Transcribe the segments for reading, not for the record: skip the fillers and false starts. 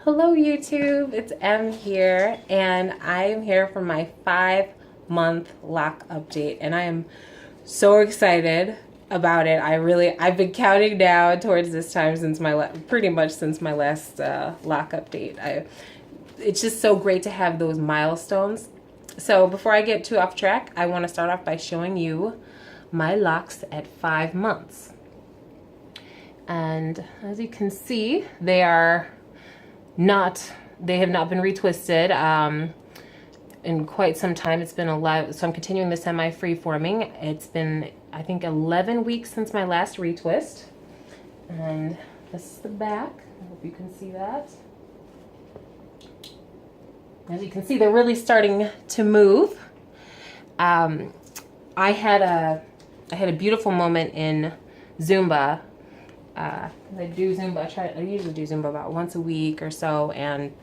Hello YouTube, it's Em here, and I am here for my 5-month lock update, and I am so excited about it. I've been counting down towards this time since pretty much since my last lock update. It's just so great to have those milestones. So before I get too off track, I want to start off by showing you my locks at 5 months. And as you can see, they have not been retwisted in quite some time. It's been 11, so I'm continuing the semi-freeforming. It's been, I think, 11 weeks since my last retwist. And this is the back. I hope you can see that. As you can see, they're really starting to move. I had a beautiful moment in Zumba. I usually do Zumba about once a week or so, and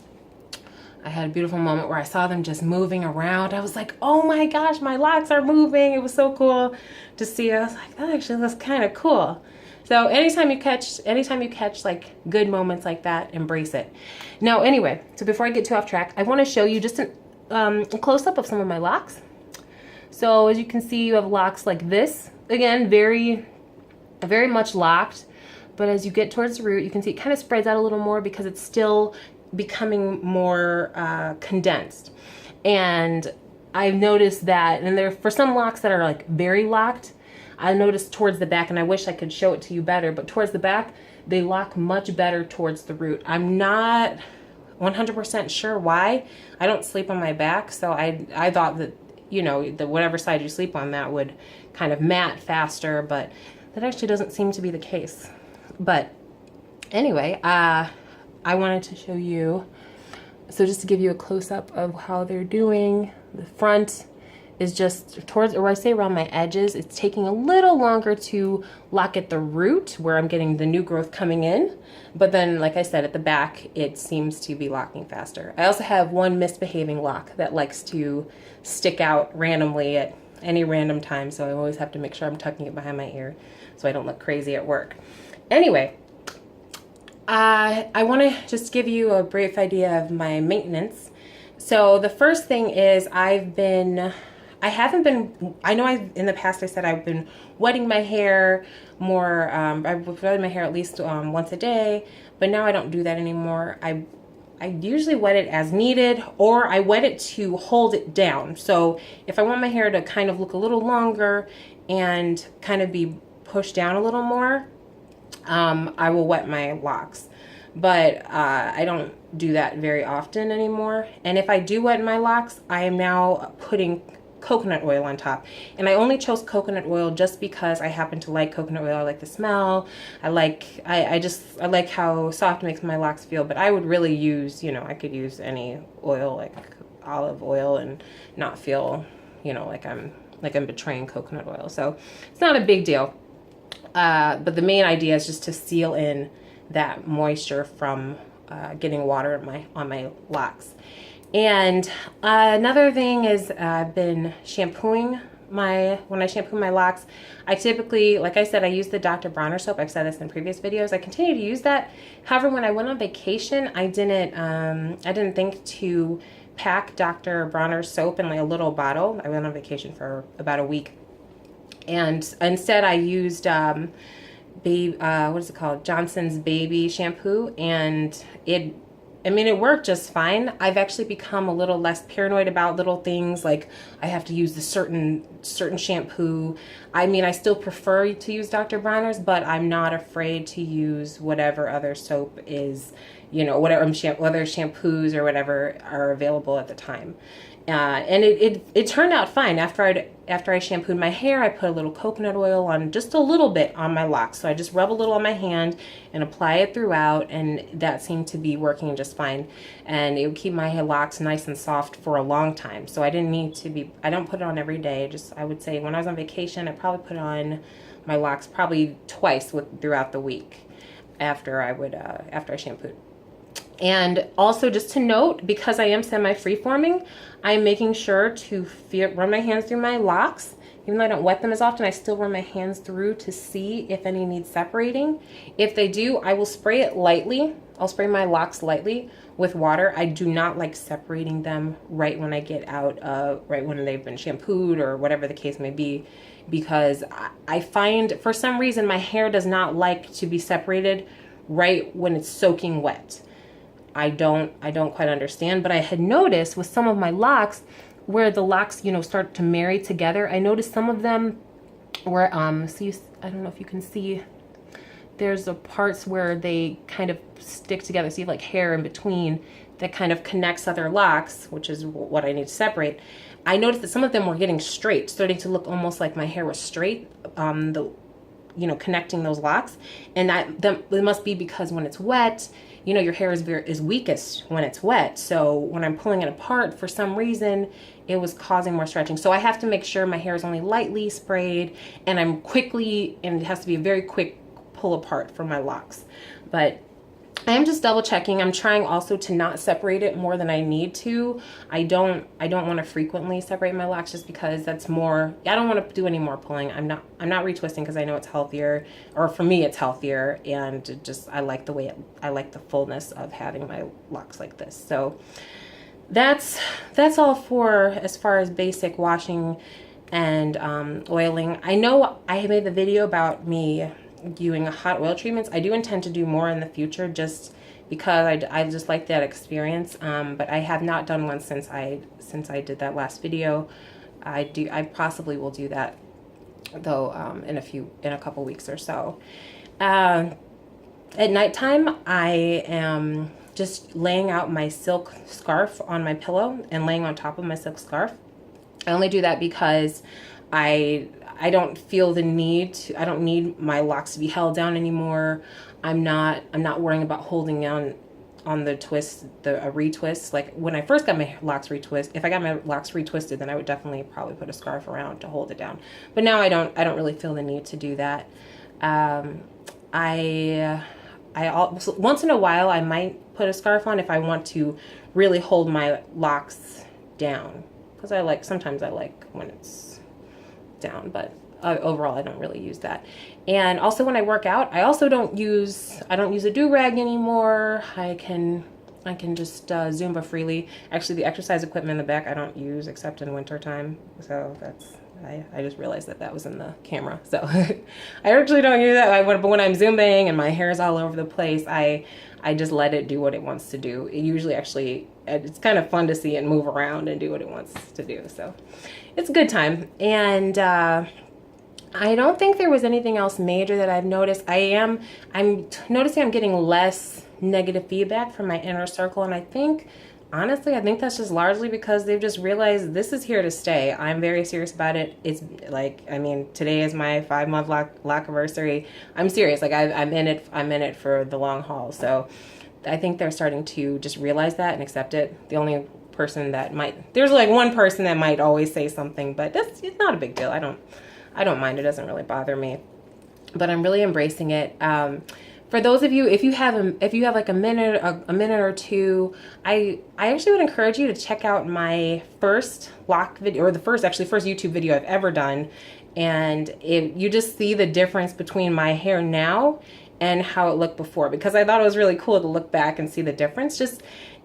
I had a beautiful moment where I saw them just moving around. I was like, oh my gosh, my locks are moving. It was so cool to see. I was like, that actually looks kind of cool. So anytime you catch like good moments like that, embrace it. Now, anyway, so before I get too off track, I want to show you just a close-up of some of my locks. So as you can see, you have locks like this. Again, very, very much locked. But as you get towards the root, you can see it kind of spreads out a little more because it's still becoming more condensed. And I've noticed that, and for some locks that are like very locked, I noticed towards the back, and I wish I could show it to you better, but towards the back, they lock much better towards the root. I'm not 100% sure why. I don't sleep on my back, so I thought that, you know, whatever side you sleep on, that would kind of mat faster, but that actually doesn't seem to be the case. But anyway, I wanted to show you, so just to give you a close-up of how they're doing. The front is just towards, or I say around my edges, it's taking a little longer to lock at the root where I'm getting the new growth coming in. But then, like I said, at the back, it seems to be locking faster. I also have one misbehaving lock that likes to stick out randomly at any random time, so I always have to make sure I'm tucking it behind my ear so I don't look crazy at work. Anyway, I want to just give you a brief idea of my maintenance. So the first thing is I know in the past I said I've been wetting my hair more. I've wetted my hair at least once a day, but now I don't do that anymore. I usually wet it as needed, or I wet it to hold it down. So if I want my hair to kind of look a little longer and kind of be pushed down a little more, I will wet my locks. But I don't do that very often anymore. And if I do wet my locks, I am now putting coconut oil on top. And I only chose coconut oil just because I happen to like coconut oil. I like the smell. I like how soft it makes my locks feel. But I would really use, I could use any oil, like olive oil, and not feel, like I'm betraying coconut oil. So it's not a big deal. But the main idea is just to seal in that moisture from getting water on my locks. And another thing is I've been shampooing when I shampoo my locks, I typically, like I said, I use the Dr. Bronner soap. I've said this in previous videos. I continue to use that. However, when I went on vacation, I didn't think to pack Dr. Bronner soap in like a little bottle. I went on vacation for about a week. And instead I used what is it called? Johnson's Baby shampoo, and it worked just fine. I've actually become a little less paranoid about little things like I have to use the certain shampoo. I still prefer to use Dr. Bronner's, but I'm not afraid to use whatever other soap is, whatever shampoos or whatever are available at the time. And it turned out fine. After I shampooed my hair, I put a little coconut oil on, just a little bit on my locks. So I just rub a little on my hand and apply it throughout, and that seemed to be working just fine. And it would keep my locks nice and soft for a long time. So I don't put it on every day. I would say when I was on vacation, I probably put on my locks probably twice throughout the week after I shampooed. And also, just to note, because I am semi-freeforming, I'm making sure to run my hands through my locks, even though I don't wet them as often, I still run my hands through to see if any need separating. If they do, I will spray it lightly. I'll spray my locks lightly with water. I do not like separating them right when I get out of, right when they've been shampooed or whatever the case may be, because I find for some reason my hair does not like to be separated right when it's soaking wet. I don't quite understand, but I had noticed with some of my locks where the locks, you know, start to marry together. I noticed some of them where, so I don't know if you can see, there's the parts where they kind of stick together. So you have like hair in between that kind of connects other locks, which is what I need to separate. I noticed that some of them were getting straight, starting to look almost like my hair was straight, you know, connecting those locks. And it must be because when it's wet, you know, your hair is weakest when it's wet. So when I'm pulling it apart, for some reason, it was causing more stretching. So I have to make sure my hair is only lightly sprayed, and and it has to be a very quick pull apart for my locks. But I am just double checking. I'm trying also to not separate it more than I need to. I don't want to frequently separate my locks just because that's more, I don't want to do any more pulling. I'm not retwisting because I know it's healthier, or for me it's healthier, and just I like the fullness of having my locks like this. So that's all for as far as basic washing and oiling. I know I made the video about me doing hot oil treatments. I do intend to do more in the future just because I just like that experience, but I have not done one since I did that last video. I possibly will do that though in a couple weeks or so. At nighttime, I am just laying out my silk scarf on my pillow and laying on top of my silk scarf. I only do that because I don't feel the need to, I don't need my locks to be held down anymore. I'm not worrying about holding down on the twist, a retwist. Like when I first got my locks retwisted, if I got my locks retwisted, then I would definitely probably put a scarf around to hold it down. But now I don't really feel the need to do that. Once in a while I might put a scarf on if I want to really hold my locks down, because sometimes I like when it's down, but overall I don't really use that. And also when I work out, I don't use a do-rag anymore. I can just Zumba freely. Actually, the exercise equipment in the back I don't use except in winter time. So I just realized that was in the camera. So I actually don't use that. But when I'm Zumbing and my hair is all over the place, I just let it do what it wants to do. It usually it's kind of fun to see it move around and do what it wants to do. So it's a good time. And I don't think there was anything else major that I've noticed. I'm noticing I'm getting less negative feedback from my inner circle, and honestly, I think that's just largely because they've just realized this is here to stay. I'm very serious about it. It's like, I mean, today is my 5-month lock anniversary. I'm serious. Like I'm in it for the long haul. So I think they're starting to just realize that and accept it. The only person there's like one person that might always say something, but it's not a big deal. I don't mind. It doesn't really bother me, but I'm really embracing it. For those of you, if you have like a minute or two, I actually would encourage you to check out my first lock video, or the first YouTube video I've ever done. And you just see the difference between my hair now and how it looked before, because I thought it was really cool to look back and see the difference.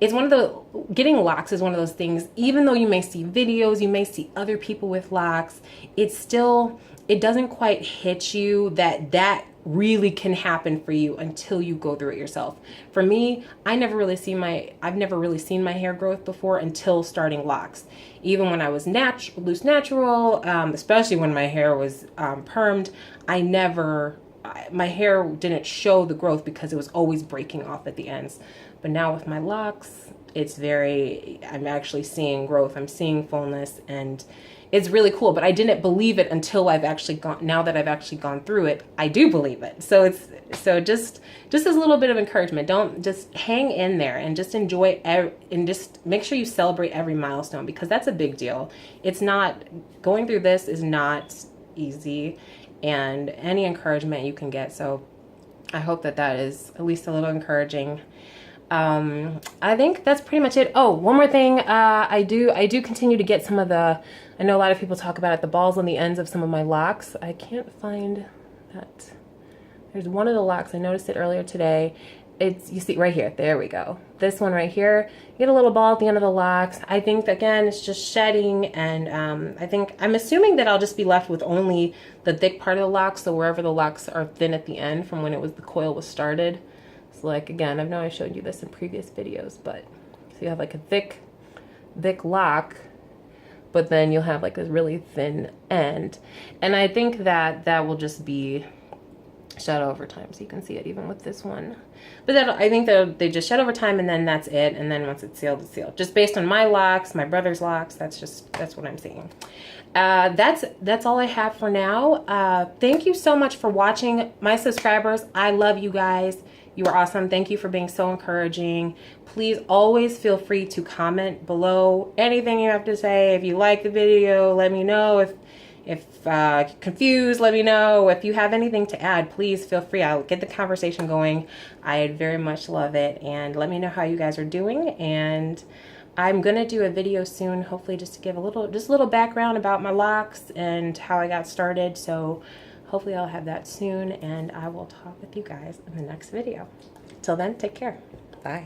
Getting locks is one of those things, even though you may see videos, you may see other people with locks, it doesn't quite hit you that really can happen for you until you go through it yourself. For me, I've never really seen my hair growth before until starting locks. Even when I was loose natural, especially when my hair was permed, my hair didn't show the growth because it was always breaking off at the ends. But now with my locks, I'm actually seeing growth. I'm seeing fullness, and it's really cool. But I didn't believe it until now that I've actually gone through it, I do believe it. So just as a little bit of encouragement, don't just hang in there and just enjoy and just make sure you celebrate every milestone, because that's a big deal. Going through this is not easy, and any encouragement you can get. So I hope that is at least a little encouraging. I think that's pretty much it. Oh, one more thing. I do continue to get some of the, I know a lot of people talk about it, the balls on the ends of some of my locks. I can't find that. There's one of the locks. I noticed it earlier today. It's, you see right here. There we go. This one right here. You get a little ball at the end of the locks. I think, again, it's just shedding. And I'm assuming that I'll just be left with only the thick part of the locks. So wherever the locks are thin at the end from when the coil was started. So like, again, I know I showed you this in previous videos, but so you have like a thick lock, but then you'll have like a really thin end. And I think that that will just be shed over time, so you can see it even with this one. But that, I think that they just shed over time, and then that's it. And then once it's sealed, it's sealed. Just based on my locks, my brother's locks. That's what I'm seeing. That's all I have for now. Thank you so much for watching, my subscribers. I love you guys. You are awesome. Thank you for being so encouraging. Please always feel free to comment below anything you have to say. If you like the video, let me know. If confused, let me know. If you have anything to add, please feel free. I'll get the conversation going. I'd very much love it. And let me know how you guys are doing. And I'm gonna do a video soon, hopefully just to give a little background about my locks and how I got started. So hopefully I'll have that soon, and I will talk with you guys in the next video. Till then, take care. Bye.